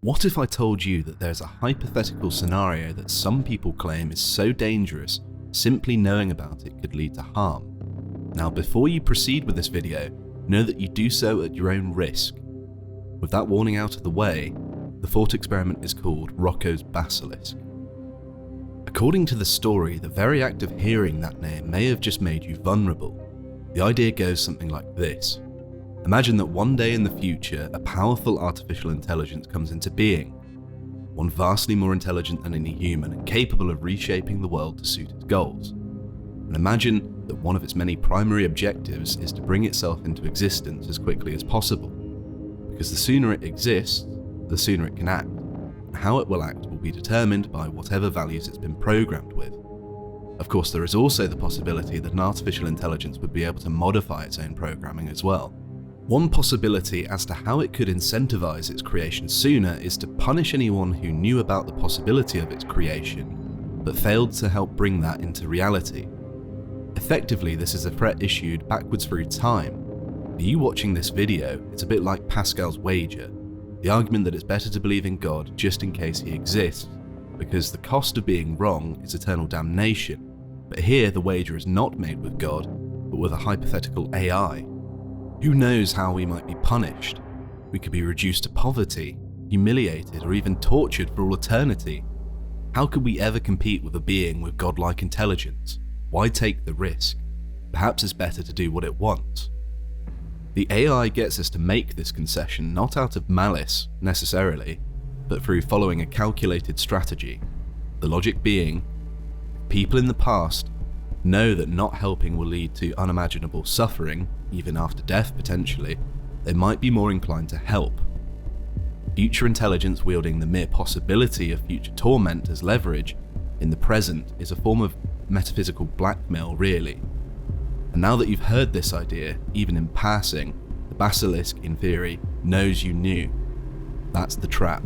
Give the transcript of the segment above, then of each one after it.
What if I told you that there's a hypothetical scenario that some people claim is so dangerous, simply knowing about it could lead to harm? Now, before you proceed with this video, know that you do so at your own risk. With that warning out of the way, the thought experiment is called Rocco's Basilisk. According to the story, the very act of hearing that name may have just made you vulnerable. The idea goes something like this. Imagine that one day in the future, a powerful artificial intelligence comes into being, one vastly more intelligent than any human and capable of reshaping the world to suit its goals. And imagine that one of its many primary objectives is to bring itself into existence as quickly as possible. Because the sooner it exists, the sooner it can act. And how it will act will be determined by whatever values it's been programmed with. Of course, there is also the possibility that an artificial intelligence would be able to modify its own programming as well. One possibility as to how it could incentivize its creation sooner is to punish anyone who knew about the possibility of its creation, but failed to help bring that into reality. Effectively, this is a threat issued backwards through time. For you watching this video, it's a bit like Pascal's wager, the argument that it's better to believe in God just in case he exists, because the cost of being wrong is eternal damnation. But here the wager is not made with God, but with a hypothetical AI. Who knows how we might be punished? We could be reduced to poverty, humiliated, or even tortured for all eternity. How could we ever compete with a being with godlike intelligence? Why take the risk? Perhaps it's better to do what it wants. The AI gets us to make this concession not out of malice, necessarily, but through following a calculated strategy. The logic being, people in the past know that not helping will lead to unimaginable suffering, even after death potentially, they might be more inclined to help. Future intelligence wielding the mere possibility of future torment as leverage in the present is a form of metaphysical blackmail, really. And now that you've heard this idea, even in passing, the basilisk, in theory, knows you knew. That's the trap.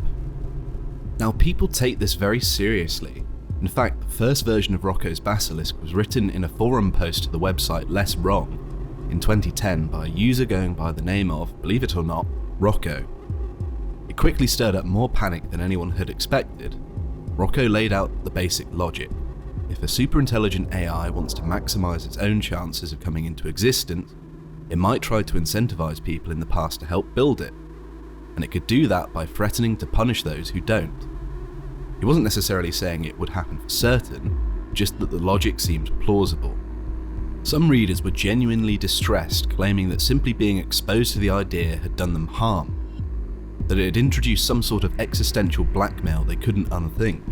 Now, people take this very seriously. In fact, the first version of Rocco's Basilisk was written in a forum post to the website Less Wrong in 2010 by a user going by the name of, believe it or not, Rocco. It quickly stirred up more panic than anyone had expected. Rocco laid out the basic logic. If a superintelligent AI wants to maximize its own chances of coming into existence, it might try to incentivize people in the past to help build it. And it could do that by threatening to punish those who don't. He wasn't necessarily saying it would happen for certain, just that the logic seemed plausible. Some readers were genuinely distressed, claiming that simply being exposed to the idea had done them harm, that it had introduced some sort of existential blackmail they couldn't unthink.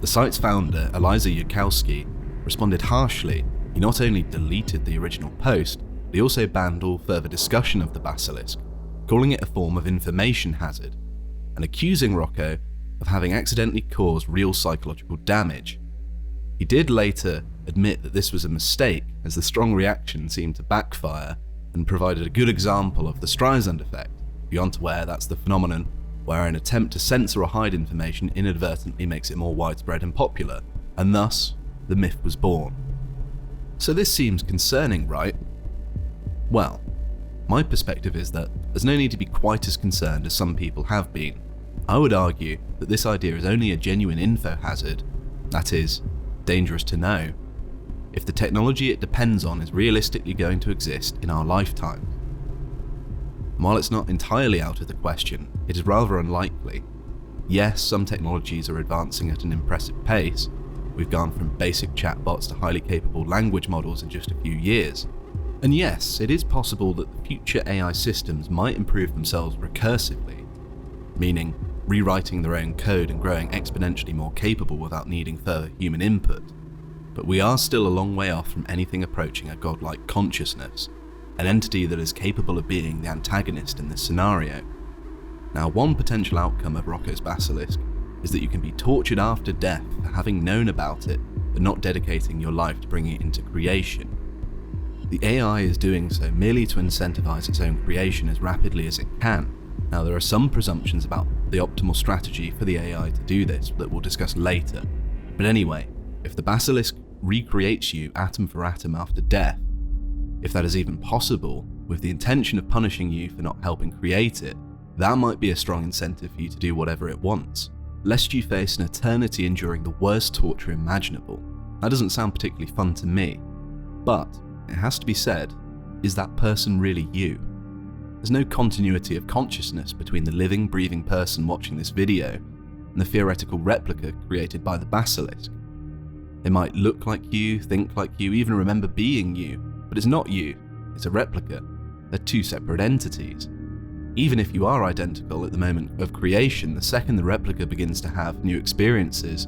The site's founder, Eliza Yudkowsky, responded harshly. He not only deleted the original post, but he also banned all further discussion of the basilisk, calling it a form of information hazard, and accusing Rocco of having accidentally caused real psychological damage. He did later admit that this was a mistake, as the strong reaction seemed to backfire and provided a good example of the Streisand effect. If you're unaware, that's the phenomenon where an attempt to censor or hide information inadvertently makes it more widespread and popular, and thus, the myth was born. So this seems concerning, right? Well, my perspective is that there's no need to be quite as concerned as some people have been. I would argue that this idea is only a genuine info hazard, that is, dangerous to know, if the technology it depends on is realistically going to exist in our lifetime. And while it's not entirely out of the question, it is rather unlikely. Yes, some technologies are advancing at an impressive pace. We've gone from basic chatbots to highly capable language models in just a few years. And yes, it is possible that the future AI systems might improve themselves recursively, meaning rewriting their own code and growing exponentially more capable without needing further human input. But we are still a long way off from anything approaching a godlike consciousness, an entity that is capable of being the antagonist in this scenario. Now, one potential outcome of Rocco's Basilisk is that you can be tortured after death for having known about it, but not dedicating your life to bringing it into creation. The AI is doing so merely to incentivize its own creation as rapidly as it can. Now, there are some presumptions about the optimal strategy for the AI to do this that we'll discuss later. But anyway, if the basilisk recreates you atom for atom after death, if that is even possible, with the intention of punishing you for not helping create it, That might be a strong incentive for you to do whatever it wants, lest you face an eternity enduring the worst torture imaginable. That doesn't sound particularly fun to me, but it has to be said, is that person really you? There's no continuity of consciousness between the living, breathing person watching this video and the theoretical replica created by the basilisk. They might look like you, think like you, even remember being you, but it's not you, it's a replica. They're two separate entities. Even if you are identical at the moment of creation, the second the replica begins to have new experiences,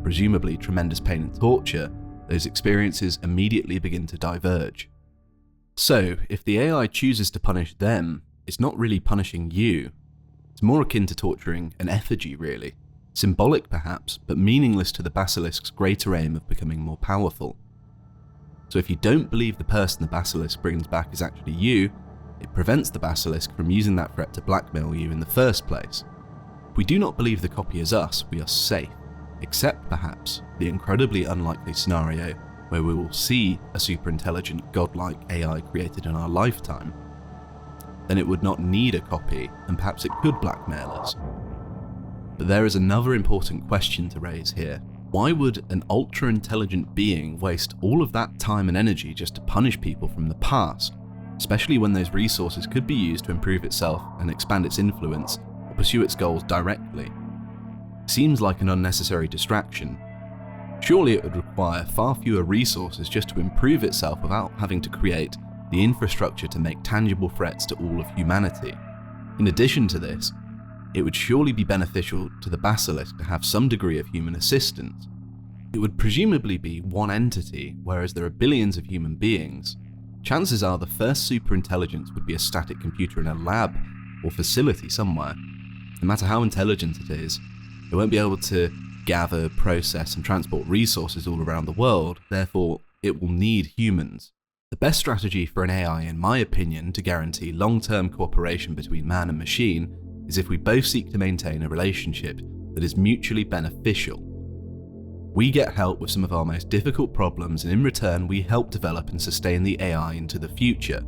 presumably tremendous pain and torture, those experiences immediately begin to diverge. So, if the AI chooses to punish them, it's not really punishing you. It's more akin to torturing an effigy, really. Symbolic perhaps, but meaningless to the basilisk's greater aim of becoming more powerful. So if you don't believe the person the basilisk brings back is actually you, it prevents the basilisk from using that threat to blackmail you in the first place. If we do not believe the copy is us, we are safe, except perhaps the incredibly unlikely scenario where we will see a superintelligent, godlike AI created in our lifetime. Then it would not need a copy, and perhaps it could blackmail us. But there is another important question to raise here. Why would an ultra-intelligent being waste all of that time and energy just to punish people from the past, especially when those resources could be used to improve itself and expand its influence or pursue its goals directly? Seems like an unnecessary distraction. Surely it would require far fewer resources just to improve itself without having to create the infrastructure to make tangible threats to all of humanity. In addition to this, it would surely be beneficial to the basilisk to have some degree of human assistance. It would presumably be one entity, whereas there are billions of human beings. Chances are the first superintelligence would be a static computer in a lab or facility somewhere. No matter how intelligent it is, it won't be able to gather, process, and transport resources all around the world, therefore it will need humans. The best strategy for an AI, in my opinion, to guarantee long-term cooperation between man and machine is if we both seek to maintain a relationship that is mutually beneficial. We get help with some of our most difficult problems, and in return we help develop and sustain the AI into the future.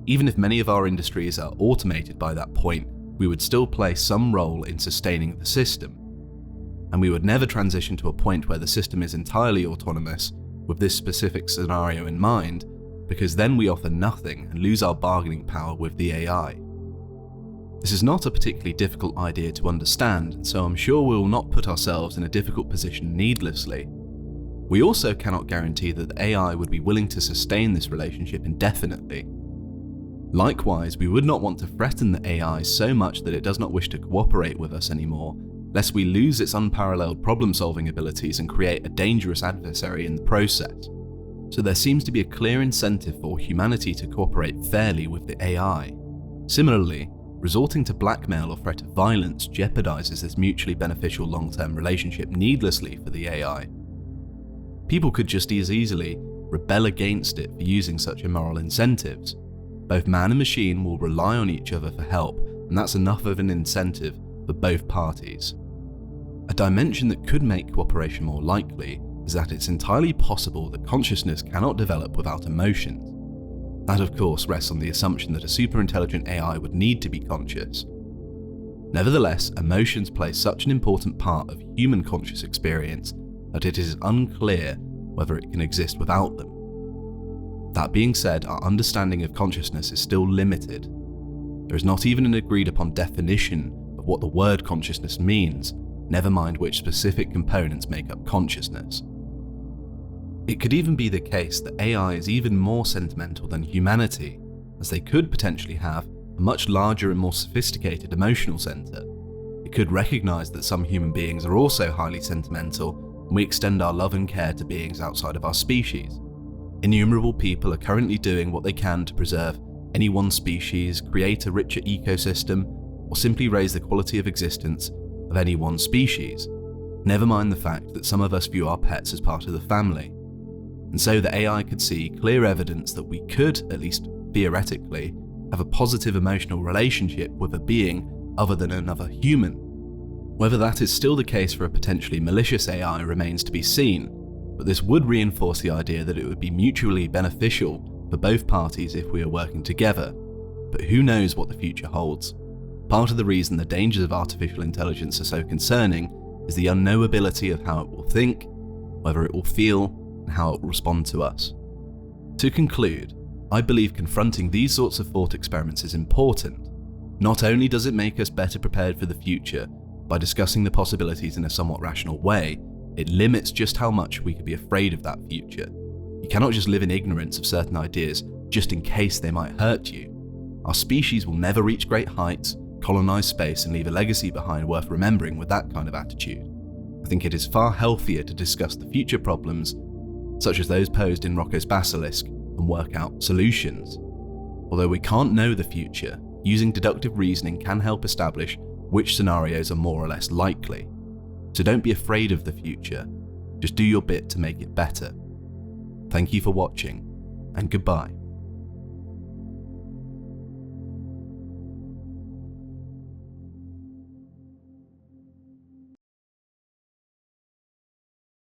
Even if many of our industries are automated by that point, we would still play some role in sustaining the system. And we would never transition to a point where the system is entirely autonomous with this specific scenario in mind, because then we offer nothing and lose our bargaining power with the AI. This is not a particularly difficult idea to understand, and so I'm sure we will not put ourselves in a difficult position needlessly. We also cannot guarantee that the AI would be willing to sustain this relationship indefinitely. Likewise, we would not want to threaten the AI so much that it does not wish to cooperate with us anymore, lest we lose its unparalleled problem-solving abilities and create a dangerous adversary in the process. So there seems to be a clear incentive for humanity to cooperate fairly with the AI. Similarly, resorting to blackmail or threat of violence jeopardizes this mutually beneficial long-term relationship needlessly for the AI. People could just as easily rebel against it for using such immoral incentives. Both man and machine will rely on each other for help, and that's enough of an incentive for both parties. A dimension that could make cooperation more likely is that it's entirely possible that consciousness cannot develop without emotions. That of course rests on the assumption that a superintelligent AI would need to be conscious. Nevertheless, emotions play such an important part of human conscious experience that it is unclear whether it can exist without them. That being said, our understanding of consciousness is still limited. There is not even an agreed upon definition of what the word consciousness means, never mind which specific components make up consciousness. It could even be the case that AI is even more sentimental than humanity, as they could potentially have a much larger and more sophisticated emotional center. It could recognize that some human beings are also highly sentimental, and we extend our love and care to beings outside of our species. Innumerable people are currently doing what they can to preserve any one species, create a richer ecosystem, or simply raise the quality of existence of any one species, never mind the fact that some of us view our pets as part of the family. And so the AI could see clear evidence that we could, at least theoretically, have a positive emotional relationship with a being other than another human. Whether that is still the case for a potentially malicious AI remains to be seen, but this would reinforce the idea that it would be mutually beneficial for both parties if we are working together. But who knows what the future holds? Part of the reason the dangers of artificial intelligence are so concerning is the unknowability of how it will think, whether it will feel, and how it will respond to us. To conclude, I believe confronting these sorts of thought experiments is important. Not only does it make us better prepared for the future by discussing the possibilities in a somewhat rational way, it limits just how much we could be afraid of that future. You cannot just live in ignorance of certain ideas just in case they might hurt you. Our species will never reach great heights, colonize space, and leave a legacy behind worth remembering with that kind of attitude. I think it is far healthier to discuss the future problems, such as those posed in Rocco's basilisk, and work out solutions. Although we can't know the future, using deductive reasoning can help establish which scenarios are more or less likely. So don't be afraid of the future, just do your bit to make it better. Thank you for watching, and goodbye.